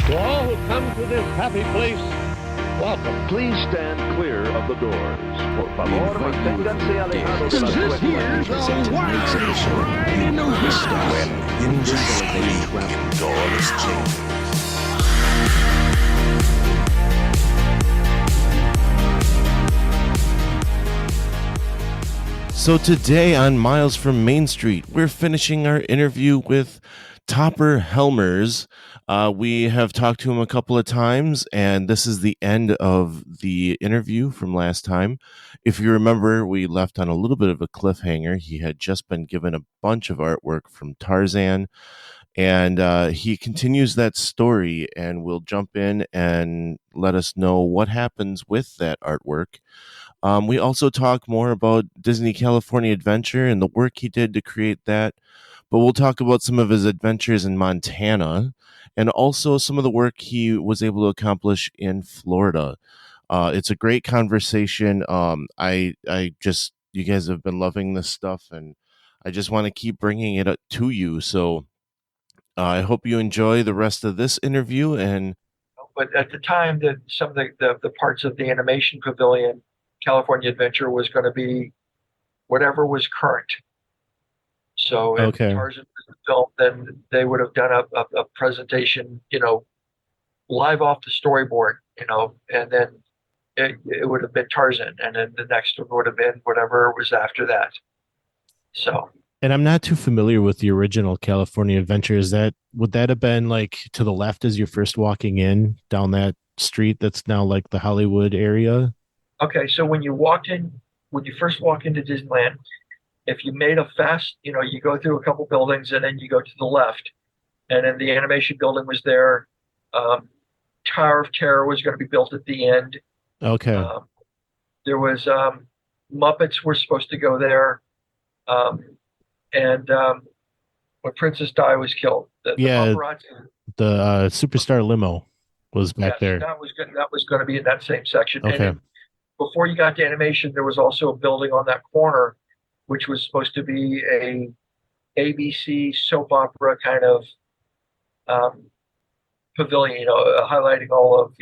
To all who come to this happy place, welcome. Please stand clear of the doors. Por favor, manténganse alejados de las This here's puertas. a wild ride in the wilderness. When invisibility trapped door is changed. So today on Miles from Main Street, we're finishing our interview with Topper Helmers. We have talked to him a couple of times, and this is the end of the interview from last time. If you remember, we left on a little bit of a cliffhanger. He had just been given a bunch of artwork from Tarzan, and he continues that story, and will jump in and let us know what happens with that artwork. We also talk more about Disney California Adventure and the work he did to create that, but we'll talk about some of his adventures in Montana and also some of the work he was able to accomplish in Florida. It's a great conversation. I just, you guys have been loving this stuff, and I just want to keep bringing it up to you. So I hope you enjoy the rest of this interview. And but at the time, that some of the parts of the animation pavilion, California Adventure, was going to be whatever was current. So if Tarzan was filmed, then they would have done a presentation, live off the storyboard, and then it would have been Tarzan, and then the next one would have been whatever was after that. So. And I'm not too familiar with the original California Adventure. Would that have been like to the left as you're first walking in down that street that's now like the Hollywood area? Okay, so when you first walk into Disneyland, if you made a fast, you go through a couple buildings and then you go to the left, and then the animation building was there. Tower of Terror was going to be built at the end. Okay. There was Muppets were supposed to go there, and when Princess Di was killed, the Superstar limo was back there. That was going to be in that same section. Okay. And before you got to animation, there was also a building on that corner, which was supposed to be a ABC soap opera kind of pavilion, highlighting all of,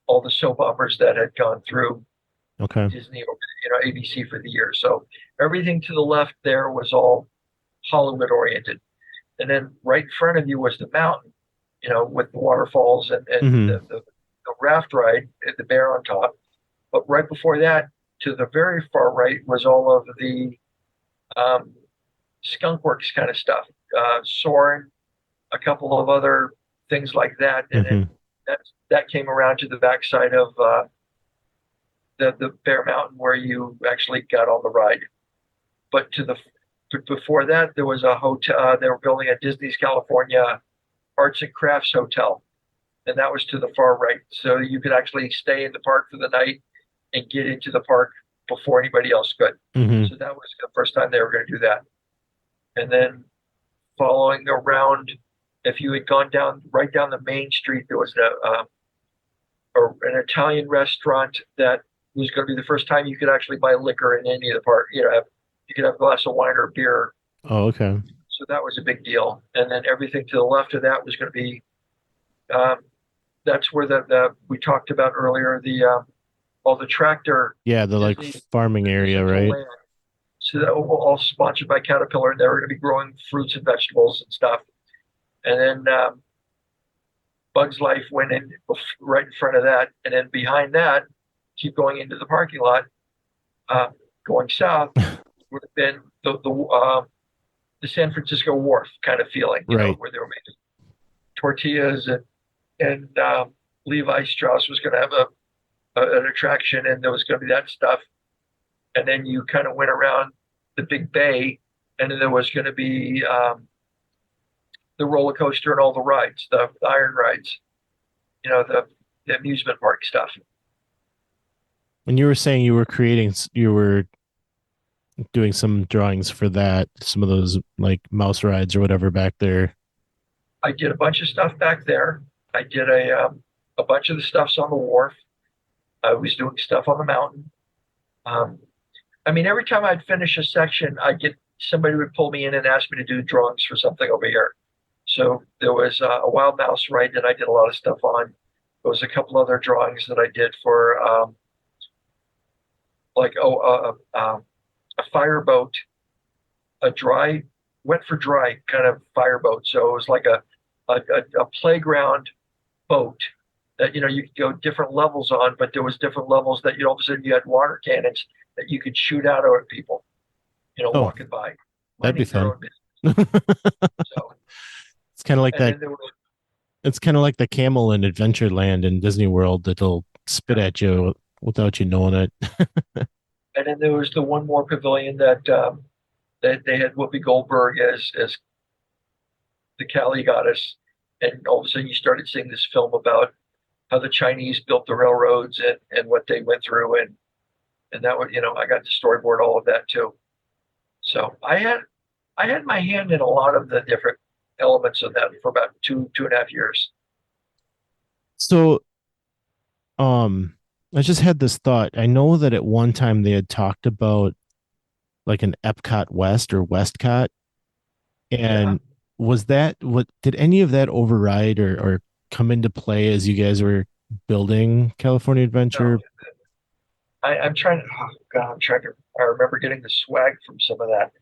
all the soap operas that had gone through Disney or, ABC for the year. So everything to the left there was all Hollywood oriented. And then right in front of you was the mountain, with the waterfalls and the raft ride and the bear on top. But right before that, to the very far right, was all of the Skunk Works kind of stuff. Soarin', a couple of other things like that. And then that came around to the backside of the Bear Mountain, where you actually got on the ride. But before that, there was a hotel. They were building a Disney's California Arts and Crafts Hotel, and that was to the far right. So you could actually stay in the park for the night and get into the park before anybody else could. So that was the first time they were going to do that. And then following around, if you had gone right down the main street, there was an Italian restaurant that was going to be the first time you could actually buy liquor in any of the park. You could have a glass of wine or beer. Oh, okay. So that was a big deal. And then everything to the left of that was going to be, that's where we talked about earlier, all the tractor. Yeah, the like farming area, right? Land. So that was all sponsored by Caterpillar, and they were going to be growing fruits and vegetables and stuff. And then Bugs Life went in right in front of that, and then behind that, keep going into the parking lot, going south would have been the San Francisco Wharf kind of feeling, where they were making tortillas, and Levi Strauss was going to have an attraction, and there was going to be that stuff. And then you kind of went around the big bay, and then there was going to be the roller coaster and all the rides, the iron rides, the amusement park stuff. When you were saying you were doing some drawings for that, some of those like mouse rides or whatever back there. I did a bunch of stuff back there. I did a bunch of the stuffs on the wharf. I was doing stuff on the mountain. Every time I'd finish a section, somebody would pull me in and ask me to do drawings for something over here. So there was a wild mouse ride that I did a lot of stuff on. There was a couple other drawings that I did for a fireboat, a dry, wet for dry kind of fireboat. So it was like a playground boat that you could go different levels on, but there was different levels that all of a sudden you had water cannons that you could shoot out at people, walking by. That'd be fun. So it's kind of like that. It's kind of like the camel in Adventureland in Disney World that'll spit at you without you knowing it. And then there was the one more pavilion that they had Whoopi Goldberg as the Cali goddess, and all of a sudden you started seeing this film about how the Chinese built the railroads and what they went through, and that was I got to storyboard all of that too. So I had my hand in a lot of the different elements of that for about two and a half years. So, I just had this thought. I know that at one time they had talked about like an Epcot West or Westcott, and was that what did any of that override or come into play as you guys were building California Adventure? No, I'm trying to. Oh God, I'm trying to. I remember getting the swag from some of that.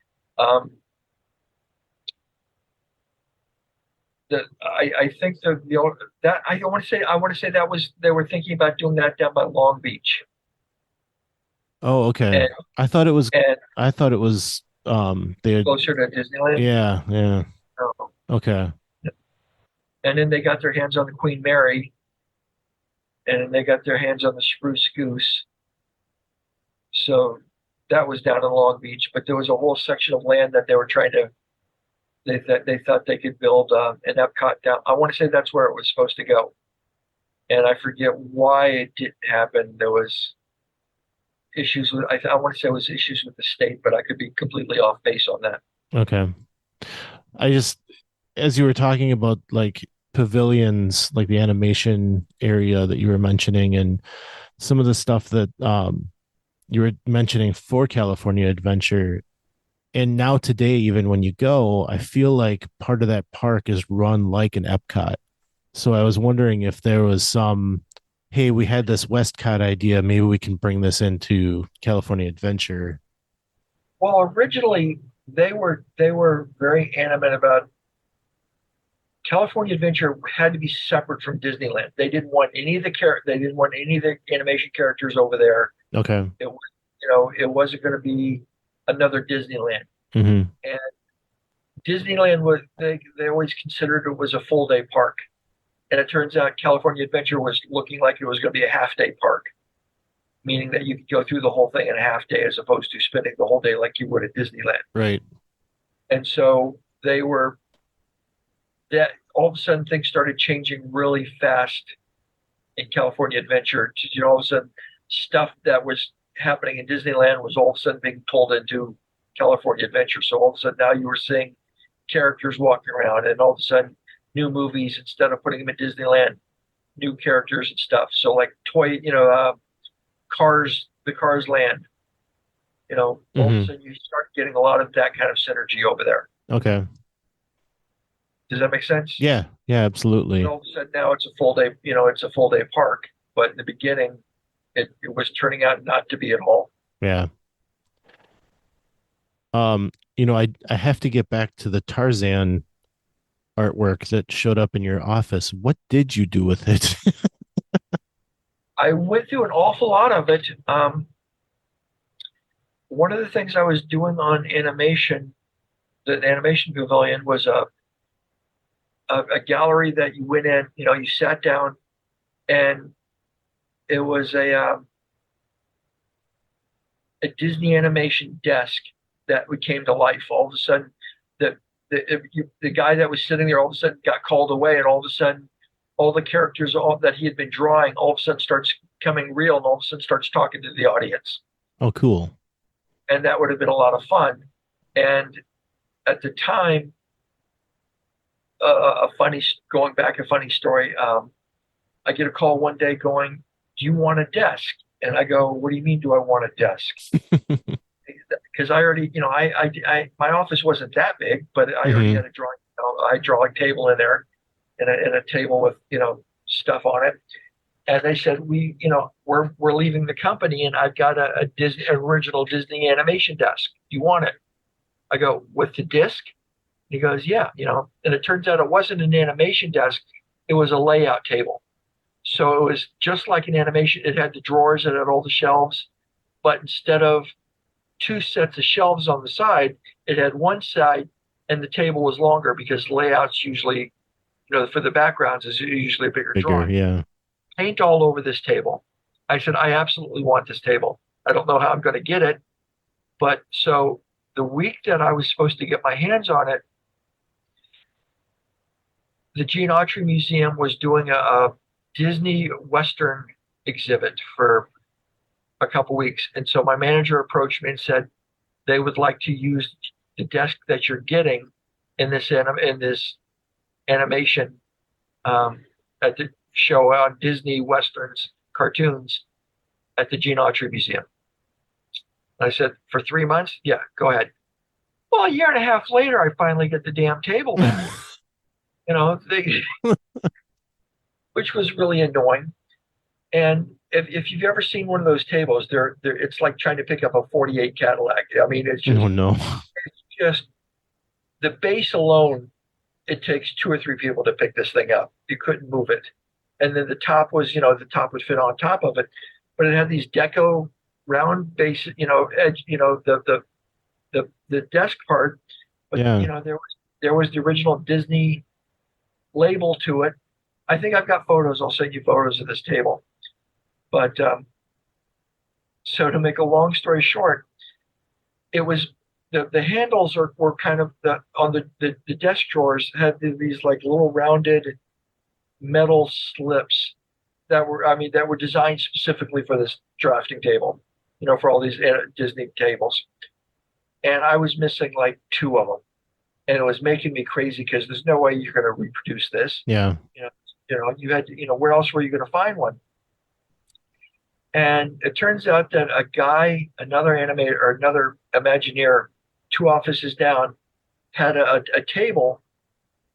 I think that I want to say that was they were thinking about doing that down by Long Beach. Oh, okay. And, I thought it was. They had, closer to Disneyland. Yeah. Oh. Okay. And then they got their hands on the Queen Mary, and then they got their hands on the Spruce Goose. So that was down in Long Beach, but there was a whole section of land that they were trying to. They thought they could build an Epcot down. I want to say that's where it was supposed to go, and I forget why it didn't happen. There was issues with. I want to say it was issues with the state, but I could be completely off base on that. Okay. I just, as you were talking about like pavilions, like the animation area that you were mentioning, and some of the stuff that you were mentioning for California Adventure. And now today, even when you go, I feel like part of that park is run like an Epcot. So I was wondering if there was some, hey, we had this Westcott idea, maybe we can bring this into California Adventure. Well, originally they were very animate about California Adventure had to be separate from Disneyland. They didn't want any of the animation characters over there. Okay. It wasn't going to be another Disneyland. Mm-hmm. And Disneyland was they always considered it was a full day park. And it turns out California Adventure was looking like it was going to be a half day park, meaning that you could go through the whole thing in a half day as opposed to spending the whole day like you would at Disneyland. Right. And so that all of a sudden things started changing really fast in California Adventure. All of a sudden stuff that was happening in Disneyland was all of a sudden being pulled into California Adventure. So all of a sudden now you were seeing characters walking around, and all of a sudden new movies, instead of putting them in Disneyland, new characters and stuff. So like Cars, the Cars Land, all of a sudden you start getting a lot of that kind of synergy over there. Okay. Does that make sense? Yeah, absolutely. And all of a sudden now it's a full day, it's a full day park. But in the beginning, it was turning out not to be at all. Yeah. I have to get back to the Tarzan artwork that showed up in your office. What did you do with it? I went through an awful lot of it. One of the things I was doing on animation, the animation pavilion, was a gallery that you went in, you sat down, and it was a Disney animation desk that came to life. All of a sudden, the guy that was sitting there all of a sudden got called away, and all of a sudden, all the characters that he had been drawing all of a sudden starts coming real, and all of a sudden starts talking to the audience. Oh, cool. And that would have been a lot of fun. And at the time, a funny story. I get a call one day going, "Do you want a desk?" And I go, "What do you mean? Do I want a desk?" Because I already, my office wasn't that big, but I already had a drawing a hydraulic table in there, and a table with stuff on it. And they said, we're leaving the company, and I've got a Disney original Disney animation desk. Do you want it? I go, with the disc? He goes, yeah, And it turns out it wasn't an animation desk; it was a layout table. So it was just like an animation. It had the drawers, it had all the shelves, but instead of two sets of shelves on the side, it had one side, and the table was longer because layouts usually, for the backgrounds is usually a bigger drawing. Yeah. Paint all over this table. I said, I absolutely want this table. I don't know how I'm going to get it. But so the week that I was supposed to get my hands on it, the Gene Autry Museum was doing a Disney Western exhibit for a couple weeks. And so my manager approached me and said they would like to use the desk that you're getting in this animation at the show on Disney Westerns cartoons at the Gene Autry Museum. And I said, for 3 months? Yeah, go ahead. Well, a year and a half later, I finally get the damn table back. Which was really annoying. And if you've ever seen one of those tables, it's like trying to pick up a 48 Cadillac. I mean, it's just, it's just the base alone. It takes 2 or 3 people to pick this thing up. You couldn't move it. And then the top was, the top would fit on top of it, but it had these deco round base, edge, the desk part. But there was the original Disney label to it. I think I've got photos. I'll send you photos of this table. But so to make a long story short, it was the handles were kind of on the desk drawers had these like little rounded metal slips that were designed specifically for this drafting table, for all these Disney tables. And I was missing like 2 of them. And it was making me crazy because there's no way you're going to reproduce this. Yeah. You had to, where else were you going to find one? And it turns out that a guy, another animator or another Imagineer, 2 offices down, had a table,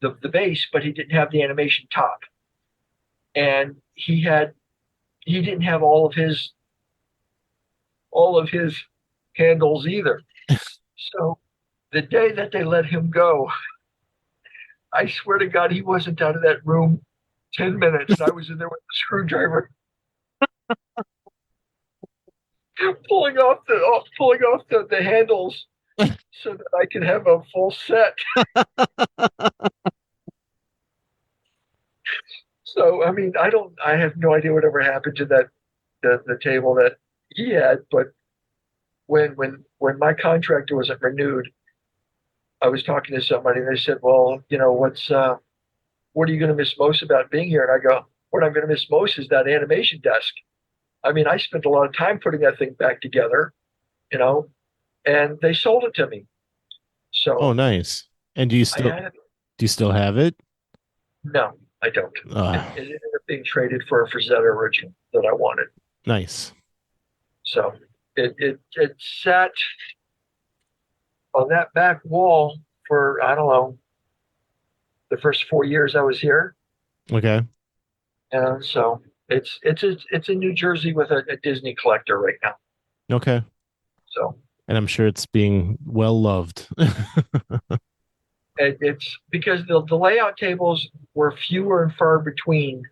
the base, but he didn't have the animation top. And he didn't have all of his handles either. So the day that they let him go, I swear to God, he wasn't out of that room 10 minutes. I was in there with a screwdriver, pulling off the handles so that I could have a full set. So, I mean, I have no idea whatever happened to the table that he had, but when my contract wasn't renewed, I was talking to somebody and they said, well, what are you going to miss most about being here? And I go, what I'm going to miss most is that animation desk. I mean, I spent a lot of time putting that thing back together, and they sold it to me. So, oh, nice. And do you still have it? No, I don't. It ended up being traded for a Frazetta original that I wanted. Nice. So it sat on that back wall for, I don't know, the first 4 years I was here. Okay. And so it's in New Jersey with a Disney collector right now. Okay. So. And I'm sure it's being well loved. It's because the layout tables were fewer and far between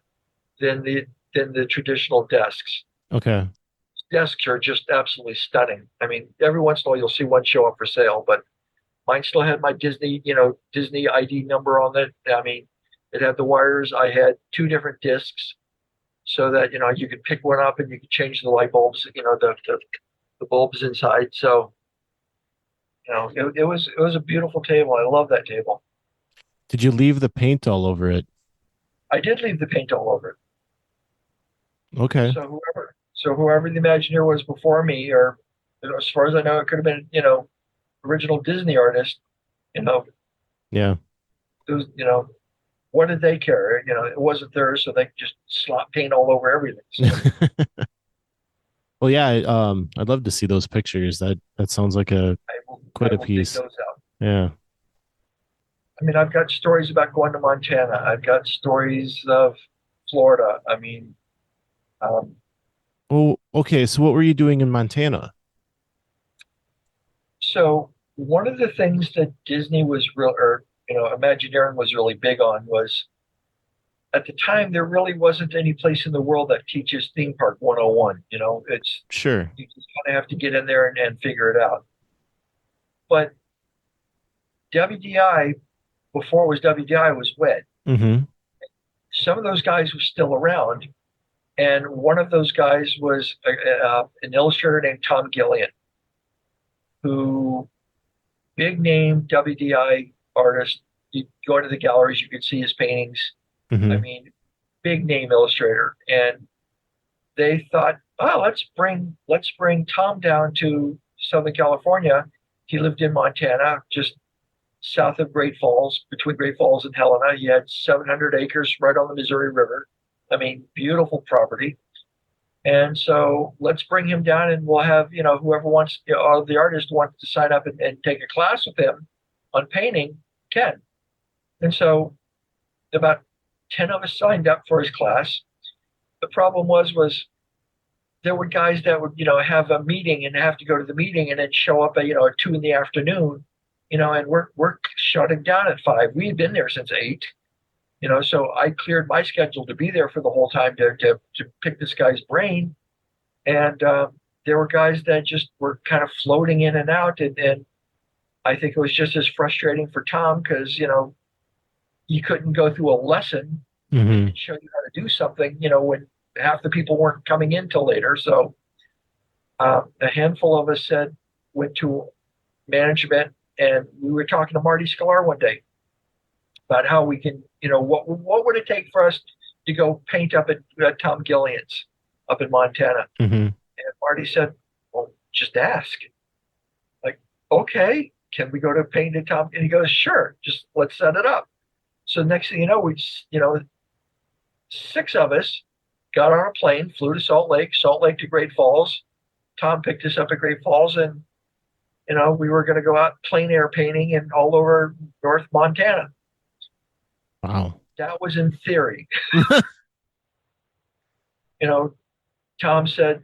than the traditional desks. Okay. Desks are just absolutely stunning. I mean, every once in a while you'll see one show up for sale, but mine still had my Disney ID number on it. I mean, it had the wires. I had 2 different discs so that, you could pick one up and you could change the light bulbs, the bulbs inside. So, it was a beautiful table. I love that table. Did you leave the paint all over it? I did leave the paint all over it. Okay. So whoever the Imagineer was before me, or as far as I know, it could have been, original Disney artist, Yeah. It was, what did they care? It wasn't theirs, so they could just slop paint all over everything. So. Well, yeah, I'd love to see those pictures. That sounds like quite a piece. Dig those out. Yeah. I mean, I've got stories about going to Montana. I've got stories of Florida. I mean, um, Oh, okay. So what were you doing in Montana? so one of the things that Disney was real, or Imagineering was really big on was at the time there really wasn't any place in the world that teaches theme park 101. It's Sure. you just kind of have to get in there and figure it out. But WDI, before it was WDI, was WED. Mm-hmm. Some of those guys were still around, and one of those guys was an illustrator named Tom Gillian, who big name WDI artist. You go into the galleries, you could see his paintings. I Mm-hmm. mean, big name illustrator. And they thought, oh, let's bring Tom down to Southern California. He lived in Montana, just south of Great Falls, between Great Falls and Helena. He had 700 acres right on the Missouri River. I mean, beautiful property. And so let's bring him down, and we'll have, whoever wants, the artist wants to sign up and take a class with him on painting, can. And so about 10 of us signed up for his class. The problem was there were guys that would, have a meeting and have to go to the meeting and then show up at, at 2 in the afternoon, and we're shutting down at 5. We had been there since 8, so I cleared my schedule to be there for the whole time to pick this guy's brain. And there were guys that just were kind of floating in and out. And I think it was just as frustrating for Tom because, you couldn't go through a lesson Mm-hmm. and show you how to do something, when half the people weren't coming in till later. So a handful of us went to management, and we were talking to Marty Sklar one day about how we can, what would it take for us to go paint up at Tom Gillian's up in Montana? Mm-hmm. And Marty said, well, just ask. Like, okay, can we go to paint at Tom? And he goes, sure, just let's set it up. So next thing you know, 6 of us got on a plane, flew to Salt Lake to Great Falls. Tom picked us up at Great Falls, and we were going to go out plein air painting and all over North Montana. Wow. That was in theory. Tom said,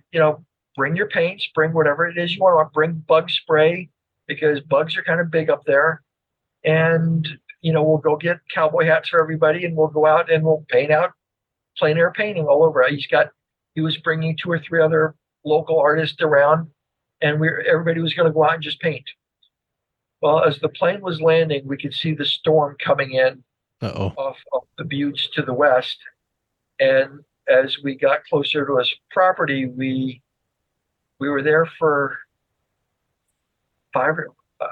bring your paints, bring whatever it is you want, bring bug spray because bugs are kind of big up there. And, we'll go get cowboy hats for everybody, and we'll go out and we'll paint out plein air painting all over. He was bringing 2 or 3 other local artists around, and everybody was going to go out and just paint. Well, as the plane was landing, we could see the storm coming in off the buttes to the west. And as we got closer to his property, we were there for 5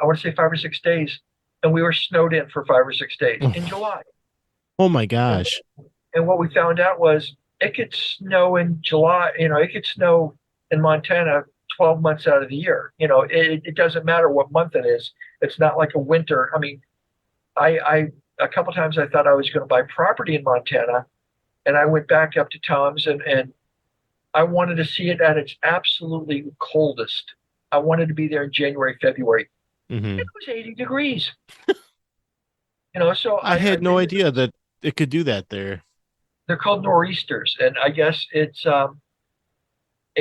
or 6 days, and we were snowed in for 5 or 6 days in July. Oh my gosh. And what we found out was it could snow in July, it could snow in Montana 12 months out of the year. It doesn't matter what month it is. It's not like a winter. I mean, I a couple times I thought I was going to buy property in Montana, and I went back up to Tom's and I wanted to see it at its absolutely coldest. I wanted to be there in January, February. Mm-hmm. It was 80 degrees. So I had no idea that it could do that there. They're called nor'easters, and I guess it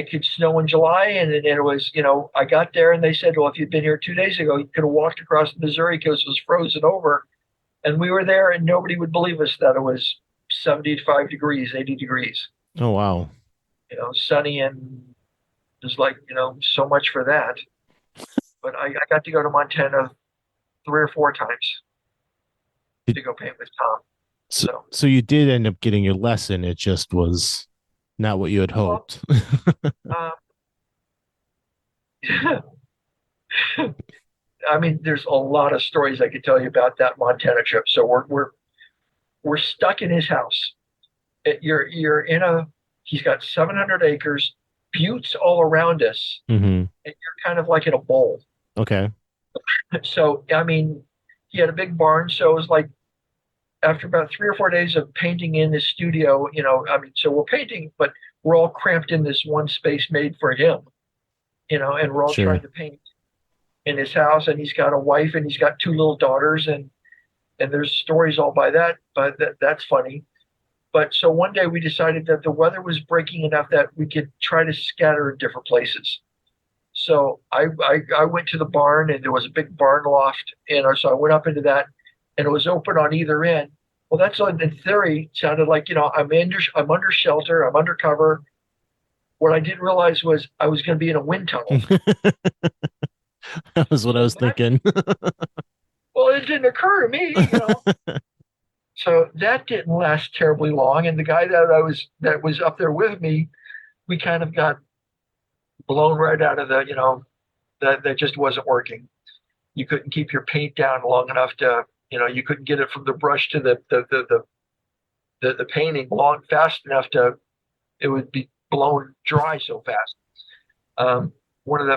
could snow in July, and it was, I got there and they said, well, if you'd been here 2 days ago, you could have walked across the Missouri because it was frozen over. And we were there, and nobody would believe us that it was 75 degrees, 80 degrees. Oh, wow. Sunny, and there's so much for that. But I got to go to Montana 3 or 4 times to go paint with Tom. So you did end up getting your lesson. It just was not what you had hoped. I mean, there's a lot of stories I could tell you about that Montana trip. So we're stuck in his house. He's got 700 acres, buttes all around us, and you're kind of like in a bowl. Okay. So, I mean, he had a big barn. So it was like after about 3 or 4 days of painting in his studio, so we're painting, but we're all cramped in this one space made for him, and we're all trying to paint in his house. And he's got a wife, and he's got 2 little daughters. And and there's stories all by that, but that's funny. But so one day we decided that the weather was breaking enough that we could try to scatter in different places. So I went to the barn, and there was a big barn loft, and so I went up into that, and it was open on either end. Well, that's in theory sounded like, I'm under shelter, I'm under cover. What I didn't realize was I was going to be in a wind tunnel. That was what I was thinking. Well, it didn't occur to me. So that didn't last terribly long. And the guy that was up there with me, we kind of got blown right out of that just wasn't working. You couldn't keep your paint down long enough to, you couldn't get it from the brush to the painting fast enough it would be blown dry so fast. One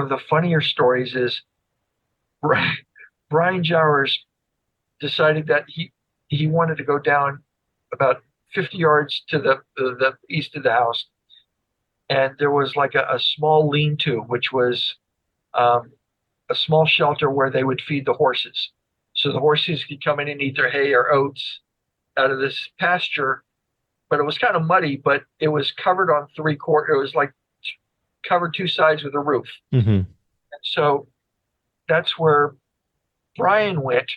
of the funnier stories is Brian Jowers decided that he wanted to go down about 50 yards to the east of the house, and there was like a small lean-to, which was a small shelter where they would feed the horses. So the horses could come in and eat their hay or oats out of this pasture, but it was kind of muddy, but it was covered on 3/4. It was like covered 2 sides with a roof. Mm-hmm. And so that's where Brian went,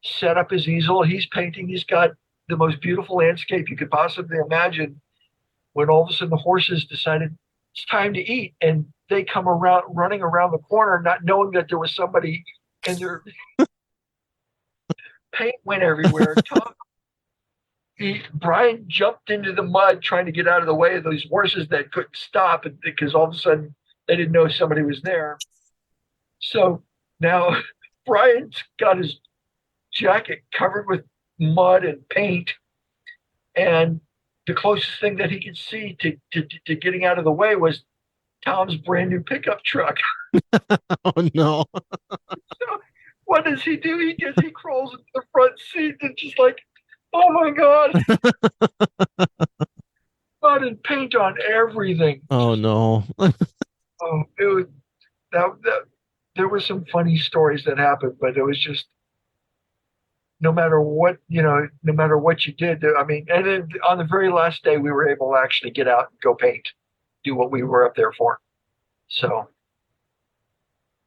set up his easel. He's painting. He's got the most beautiful landscape you could possibly imagine, when all of a sudden the horses decided it's time to eat, and they come running around the corner, not knowing that there was somebody, and their paint went everywhere. Brian jumped into the mud trying to get out of the way of those horses that couldn't stop, because all of a sudden they didn't know somebody was there. So now Brian's got his jacket covered with mud and paint, and the closest thing that he could see to getting out of the way was Tom's brand new pickup truck. Oh no. So what does he do? He crawls into the front seat and just like, oh my God. Mud and paint on everything. Oh no. Oh, it was there were some funny stories that happened, but it was just, no matter what you did, I mean, and then on the very last day, we were able to actually get out and go paint, do what we were up there for. So,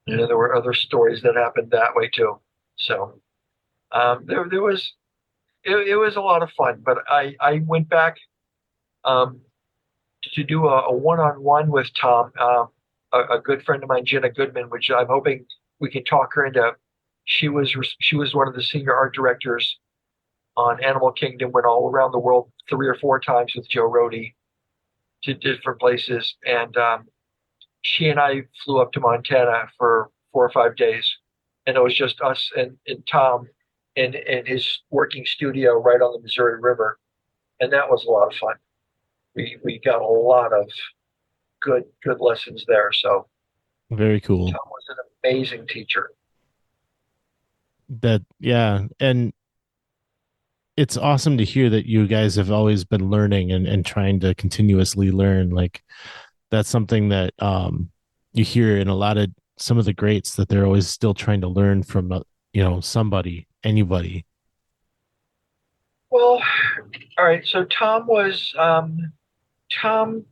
there were other stories that happened that way too. So, it was a lot of fun, but I went back to do a one-on-one with Tom, a good friend of mine, Jenna Goodman, which I'm hoping we can talk her into. She was one of the senior art directors on Animal Kingdom, went all around the world 3 or 4 times with Joe Rohde to different places. And she and I flew up to Montana for 4 or 5 days. And it was just us and Tom in his working studio right on the Missouri River. And that was a lot of fun. We got a lot of good lessons there. So very cool. Tom was an amazing teacher. And it's awesome to hear that you guys have always been learning and trying to continuously learn. Like, that's something that you hear in some of the greats, that they're always still trying to learn from anybody. Well, all right. So Tom was Tom.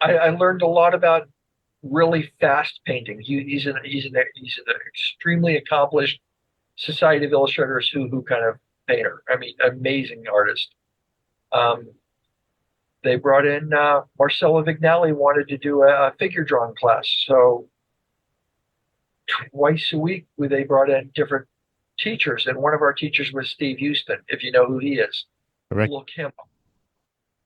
I learned a lot about really fast painting. He's an extremely accomplished Society of Illustrators who kind of painter. I mean, amazing artist. They brought in Marcella Vignali wanted to do a figure drawing class. So twice a week they brought in different teachers, and one of our teachers was Steve Houston, if you know who he is. Correct. Look him up.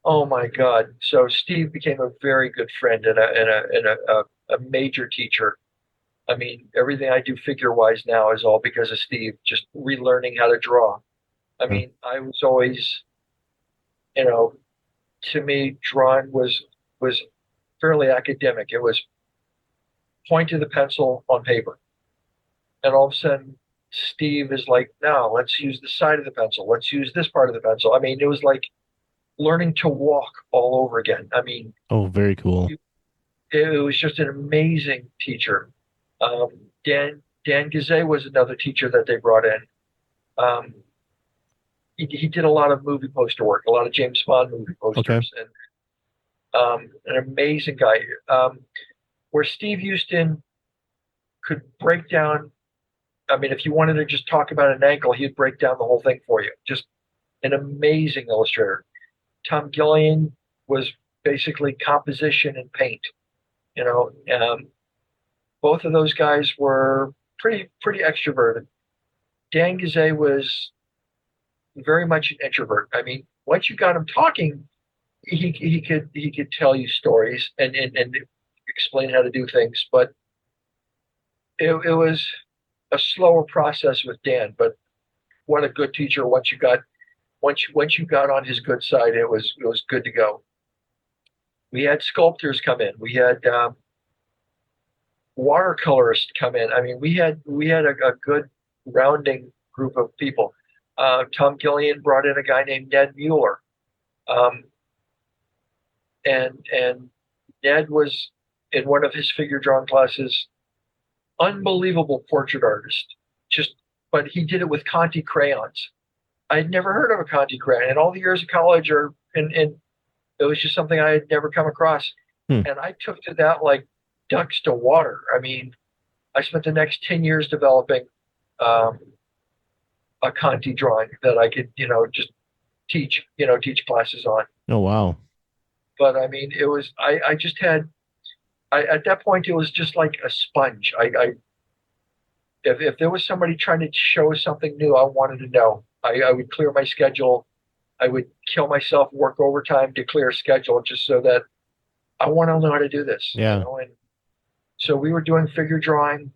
Oh my God! So Steve became a very good friend and a major teacher. I mean, everything I do figure-wise now is all because of Steve, just relearning how to draw. I mean, I was always, to me, drawing was fairly academic. It was point to the pencil on paper. And all of a sudden, Steve is like, no, let's use the side of the pencil. Let's use this part of the pencil. I mean, it was like learning to walk all over again. I mean, oh, very cool. It was just an amazing teacher. Dan Gazet was another teacher that they brought in. He did a lot of movie poster work, a lot of James Bond movie posters, and an amazing guy. Where Steve Houston could break down. I mean, if you wanted to just talk about an ankle, he'd break down the whole thing for you. Just an amazing illustrator. Tom Gillian was basically composition and paint. Both of those guys were pretty extroverted. Dan Gazet was very much an introvert. I mean, once you got him talking, he could tell you stories and explain how to do things, but it was a slower process with Dan. But what a good teacher! Once you got on his good side, it was good to go. We had sculptors come in. We had watercolorists come in. I mean, we had a good rounding group of people. Tom Gillian brought in a guy named Ned Mueller, and Ned was in one of his figure drawing classes. Unbelievable portrait artist, but he did it with Conti crayons. I had never heard of a Conti crayon in all the years of college, and it was just something I had never come across. And I took to that like ducks to water. I mean, I spent the next 10 years developing a Conti drawing that I could, just teach classes on. Oh, wow. But I mean, it was, I just had, at that point, it was just like a sponge. If there was somebody trying to show us something new, I wanted to know. I would clear my schedule. I would kill myself, work overtime to clear a schedule just so that I want to know how to do this. Yeah. And so we were doing figure drawing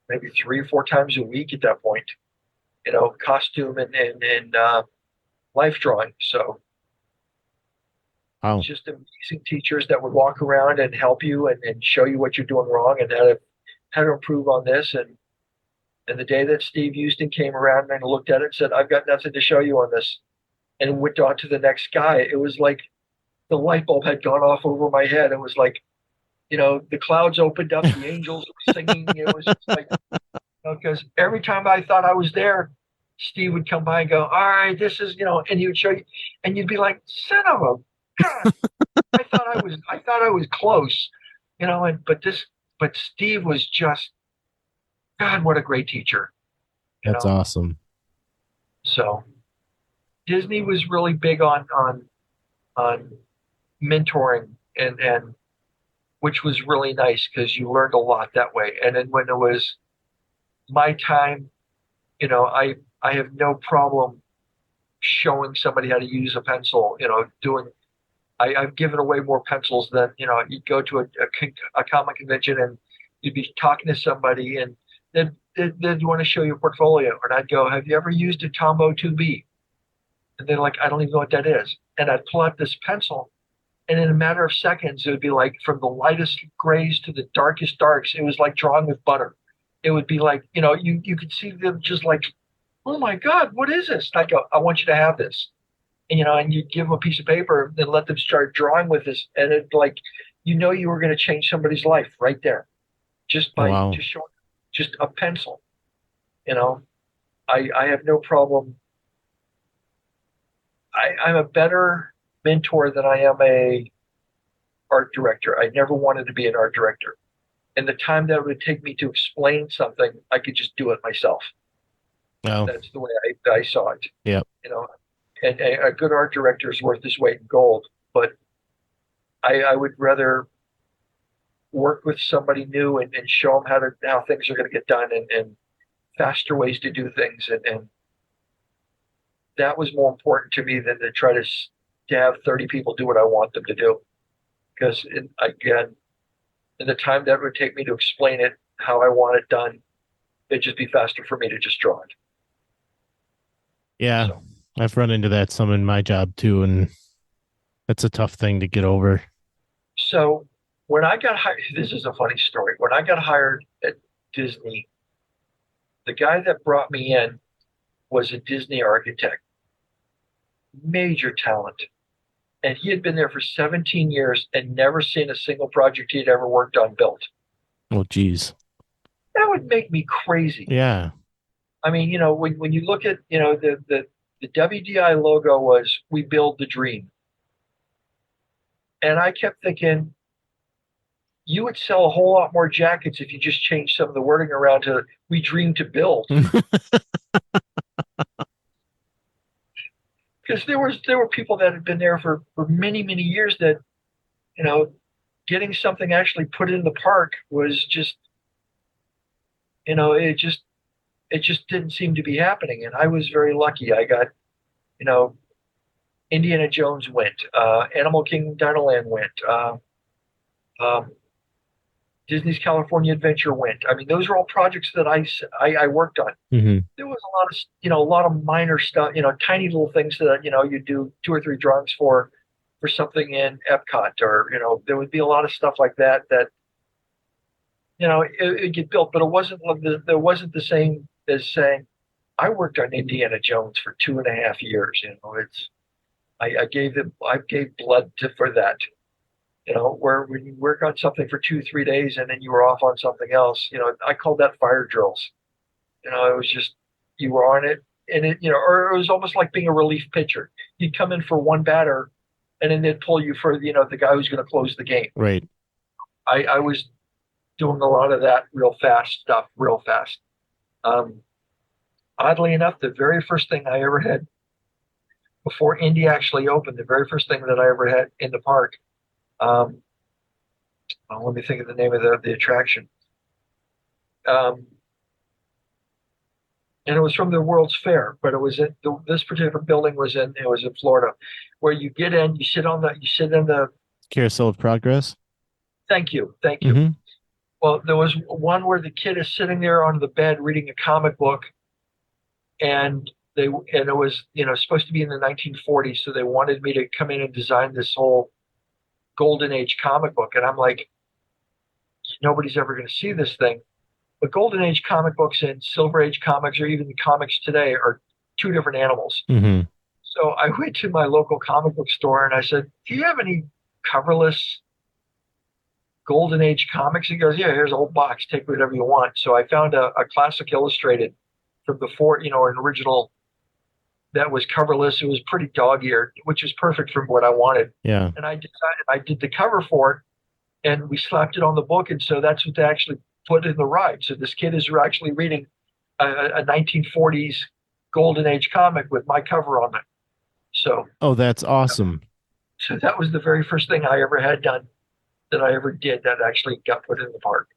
maybe 3 or 4 times a week at that point, costume and life drawing. So wow. Just amazing teachers that would walk around and help you and show you what you're doing wrong and how to improve on this. And the day that Steve Houston came around and looked at it and said, I've got nothing to show you on this, and went on to the next guy, it was like the light bulb had gone off over my head. It was like, the clouds opened up, the angels were singing. It was just like, because every time I thought I was there, Steve would come by and go, all right, this is, and he would show you, and you'd be like, son of a God, I thought I was close, but Steve was just, God, what a great teacher. That's awesome. So Disney was really big on mentoring and which was really nice because you learned a lot that way. And then when it was my time, I have no problem showing somebody how to use a pencil, I've given away more pencils than, you'd go to a comic convention and you'd be talking to somebody and then you want to show your portfolio. And I'd go, have you ever used a Tombow 2B? And they're like, I don't even know what that is. And I'd pull out this pencil, and in a matter of seconds, it would be like from the lightest grays to the darkest darks. It was like drawing with butter. It would be like, you could see them just like, oh my God, what is this? And I'd go, I want you to have this. And, and you'd give them a piece of paper and let them start drawing with this. And it like, you were going to change somebody's life right there just by just showing just a pencil. I have no problem. I'm a better mentor than I am a art director. I never wanted to be an art director. And the time that it would take me to explain something, I could just do it myself. Oh. That's the way I saw it. Yeah. And a good art director is worth his weight in gold. But I would rather work with somebody new and show them how things are going to get done and faster ways to do things. And that was more important to me than to try to have 30 people do what I want them to do. Because, again, in the time that it would take me to explain it, how I want it done, it'd just be faster for me to just draw it. Yeah, so. I've run into that some in my job too, and that's a tough thing to get over. So when I got hired, this is a funny story. When I got hired at Disney, the guy that brought me in was a Disney architect, major talent. And he had been there for 17 years and never seen a single project he'd ever worked on built. Oh, geez. That would make me crazy. Yeah. I mean, when you look at, the WDI logo was "We Build the Dream," and I kept thinking you would sell a whole lot more jackets if you just changed some of the wording around to "We Dream to Build," because there were people that had been there for many many years that, you know, getting something actually put in the park was just, it just didn't seem to be happening. And I was very lucky. I got, you know, Indiana Jones went, Animal Kingdom Dinoland went, um, Disney's California Adventure went. I mean, those are all projects that I worked on. Hmm. There was a lot of minor stuff, tiny little things that, you do two or three drawings for something in Epcot, or, there would be a lot of stuff like that it get built, but there wasn't the same as saying, I worked on Indiana Jones for 2.5 years. I gave blood for that. Where when you work on something for 2, 3 days and then you were off on something else, I called that fire drills. It was just, you were on it, and or it was almost like being a relief pitcher. You'd come in for one batter, and then they'd pull you for, the guy who's going to close the game. Right. I was doing a lot of that real fast. Oddly enough, the very first thing I ever had before Indy actually opened, the very first thing that I ever had in the park, let me think of the name of the attraction. And it was from the World's Fair, but it was this particular building was in Florida, where you get in, you sit in the Carousel of Progress. Thank you. Hmm. Well, there was one where the kid is sitting there on the bed reading a comic book, and it was, supposed to be in the 1940s, so they wanted me to come in and design this whole golden age comic book, and I'm like, nobody's ever going to see this thing. But golden age comic books and silver age comics, or even the comics today, are two different animals. Hmm. So I went to my local comic book store and I said, "Do you have any coverless golden age comics?" He goes, "Yeah, here's a whole box. Take whatever you want." So I found a classic illustrated from before, an original that was coverless. It was pretty dog-eared, which is perfect for what I wanted. Yeah. And I decided I did the cover for it, and we slapped it on the book, and so that's what they actually put in the ride. So this kid is actually reading a 1940s golden age comic with my cover on it. So, Oh, that's awesome. so that was the very first thing I ever had done, that I ever did, that actually got put in the park.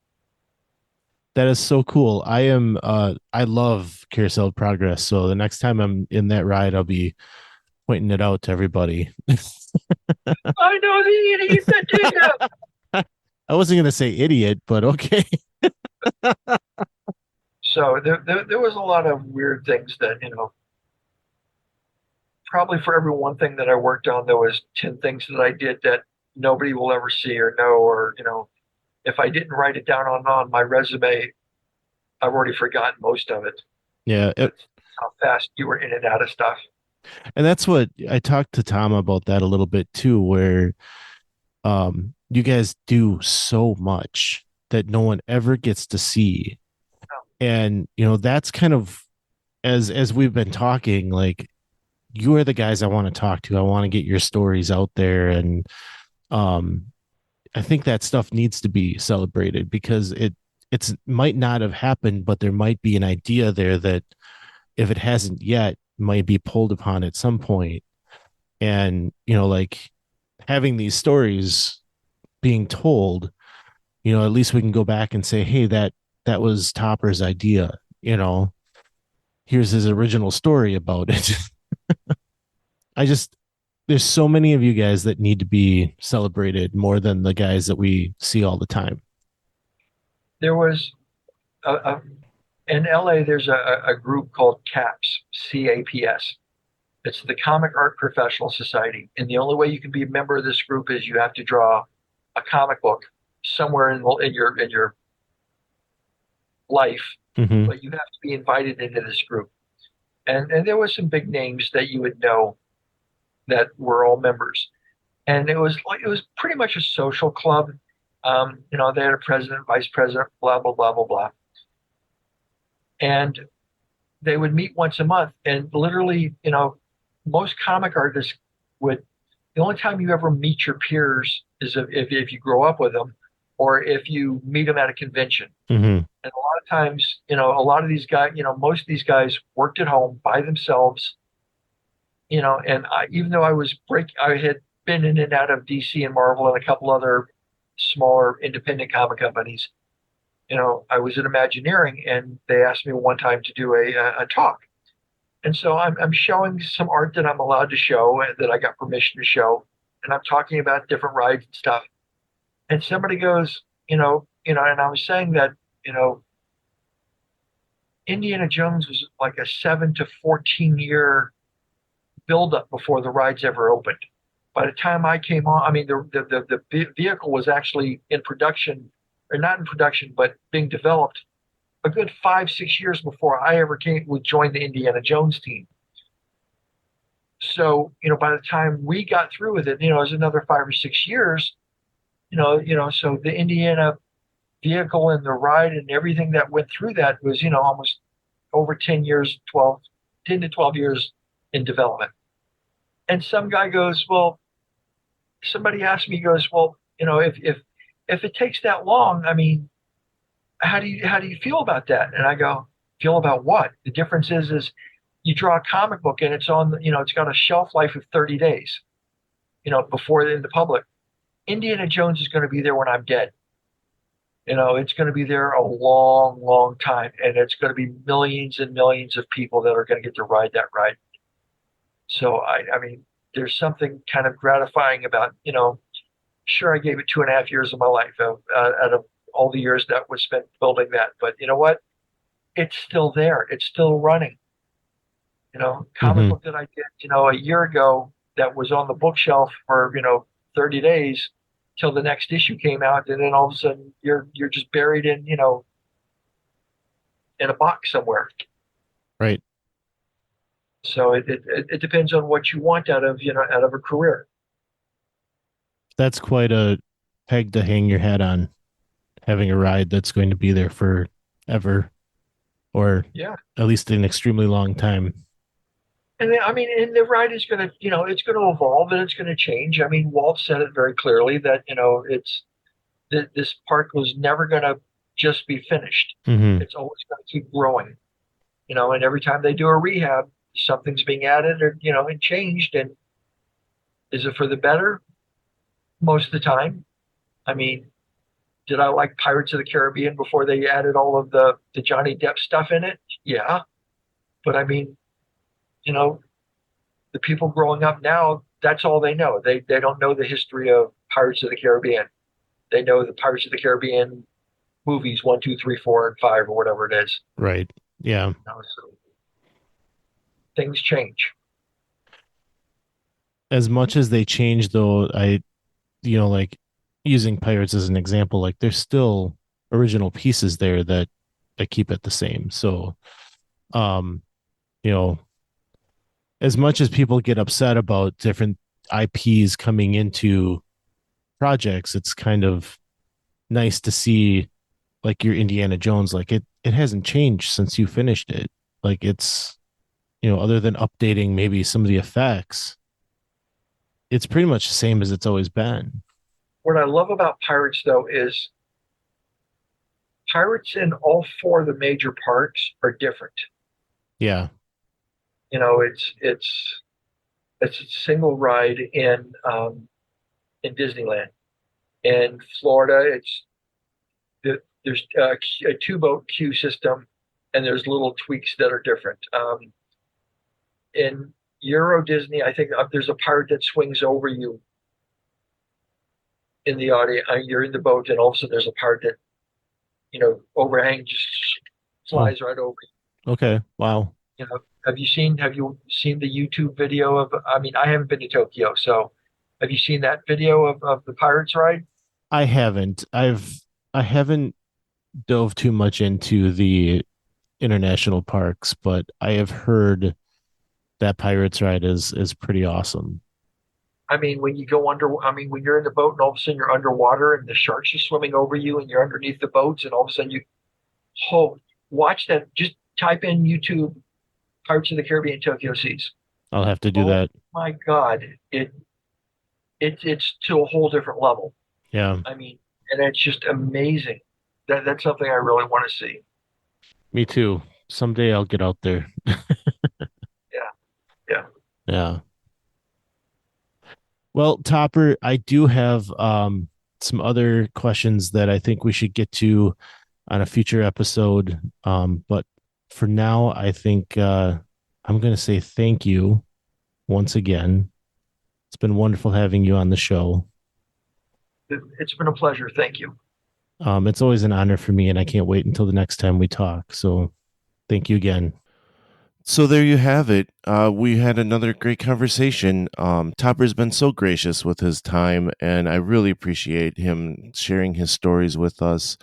That is so cool. I love Carousel of Progress. So the next time I'm in that ride, I'll be pointing it out to everybody. I know the idiot that did that. I wasn't going to say idiot, but okay. So there was a lot of weird things that, probably for every one thing that I worked on, there was 10 things that I did that nobody will ever see or know, or, if I didn't write it down on my resume, I've already forgotten most of it. Yeah. That's how fast you were in and out of stuff. And that's what I talked to Tom about that a little bit too, where you guys do so much that no one ever gets to see. And that's kind of, as we've been talking, like, you are the guys I want to talk to. I want to get your stories out there, and I think that stuff needs to be celebrated, because it's might not have happened, but there might be an idea there that, if it hasn't yet, might be pulled upon at some point. And like, having these stories being told, at least we can go back and say, hey, that was Topper's idea. Here's his original story about it. There's so many of you guys that need to be celebrated more than the guys that we see all the time. There was in LA, there's a group called CAPS, CAPS. It's the Comic Art Professional Society. And the only way you can be a member of this group is you have to draw a comic book somewhere in your life, Mm-hmm. but you have to be invited into this group. And there was some big names that you would know that were all members. And it was pretty much a social club. They had a president, vice president, blah, blah, blah, blah, blah. And they would meet once a month, and literally, most comic artists would. The only time you ever meet your peers is if you grow up with them, or if you meet them at a convention. Mm-hmm. And a lot of times, a lot of these guys, most of these guys worked at home by themselves. And even though I had been in and out of DC and Marvel and a couple other smaller independent comic companies. I was in Imagineering, and they asked me one time to do a talk. And so I'm showing some art that I'm allowed to show and that I got permission to show. And I'm talking about different rides and stuff. And somebody goes, and I was saying that, Indiana Jones was like a 7 to 14 year buildup before the rides ever opened. By the time I came on, I mean, the vehicle was actually in production, or not in production, but being developed a good 5-6 years before I ever would join the Indiana Jones team. So, by the time we got through with it, it was another 5 or 6 years, so the Indiana vehicle and the ride and everything that went through that was, almost over 10 to 12 years in development. And some guy goes, well, somebody asked me, goes, well, if it takes that long, I mean, how do you feel about that? And I go, feel about what? The difference is you draw a comic book and it's on, it's got a shelf life of 30 days, before in the public. Indiana Jones is going to be there when I'm dead. It's going to be there a long, long time, and it's going to be millions and millions of people that are going to get to ride that ride. So I mean, there's something kind of gratifying about, sure, I gave it 2.5 years of my life out of all the years that was spent building that. But you know what? It's still there. It's still running. Comic book that I did, a year ago that was on the bookshelf for, 30 days till the next issue came out. And then all of a sudden you're just buried in, in a box somewhere. Right. So it depends on what you want out of a career. That's quite a peg to hang your hat on, having a ride that's going to be there forever, or at least an extremely long time. And I mean, and the ride is going to, it's going to evolve and it's going to change. I mean, Walt said it very clearly that, this park was never going to just be finished. Mm-hmm. It's always going to keep growing, and every time they do a rehab, something's being added or, and changed. And is it for the better? Most of the time. I mean, did I like Pirates of the Caribbean before they added all of the Johnny Depp stuff in it? Yeah. But I mean, the people growing up now, that's all they know. They don't know the history of Pirates of the Caribbean. They know the Pirates of the Caribbean movies 1, 2, 3, 4, and 5, or whatever it is. Right. Yeah. So things change. As much as they change, though, like using Pirates as an example, like there's still original pieces there that keep it the same. So, as much as people get upset about different IPs coming into projects, it's kind of nice to see, like, your Indiana Jones, like it hasn't changed since you finished it. Like, it's, other than updating maybe some of the effects, it's pretty much the same as it's always been. What I love about Pirates, though, is Pirates in all 4 of the major parks are different. Yeah. It's a single ride in Disneyland. In Florida, there's a 2-boat queue system, and there's little tweaks that are different. In Euro Disney, I think there's a pirate that swings over you in the audience. You're in the boat, and all of a sudden there's a pirate that, overhang just flies right over you. Okay. Wow. Have you seen the YouTube video of, I mean, I haven't been to Tokyo, so have you seen that video of the Pirates ride? I haven't. I haven't dove too much into the international parks, but I have heard that Pirates ride is pretty awesome. I mean, when you go when you're in the boat and all of a sudden you're underwater and the sharks are swimming over you and you're underneath the boats and all of a sudden watch that. Just type in YouTube Pirates of the Caribbean Tokyo Seas. I'll have to do Oh that. my God, it's to a whole different level. Yeah, I mean, and it's just amazing. That's something I really want to see. me too. Someday I'll get out there. Yeah, yeah. Yeah. Well, Topper, I do have some other questions that I think we should get to on a future episode. But for now, I think I'm going to say thank you once again. It's been wonderful having you on the show. It's been a pleasure. Thank you. It's always an honor for me, and I can't wait until the next time we talk. So thank you again. So there you have it. We had another great conversation. Topper's been so gracious with his time, and I really appreciate him sharing his stories with us.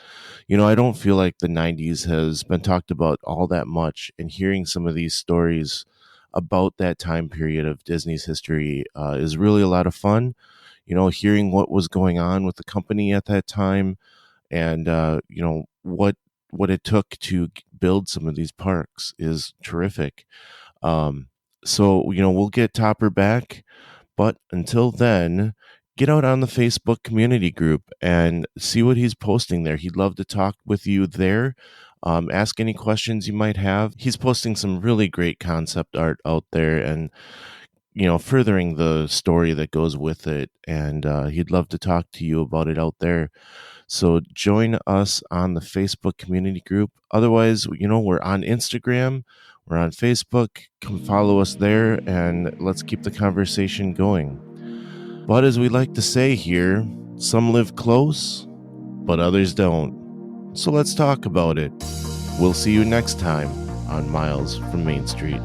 You know, I don't feel like the 90s has been talked about all that much, and hearing some of these stories about that time period of Disney's history is really a lot of fun. You know, hearing what was going on with the company at that time, and you know what it took to build some of these parks is terrific. So you know, we'll get Topper back, but until then, get out on the Facebook community group and see what he's posting there. He'd love to talk with you there. Ask any questions you might have. He's posting some really great concept art out there, and you know, furthering the story that goes with it. And he'd love to talk to you about it out there. So join us on the Facebook community group. Otherwise, you know, we're on Instagram, we're on Facebook. Come follow us there, and let's keep the conversation going. But as we like to say here, some live close, but others don't. So let's talk about it. We'll see you next time on Miles from Main Street.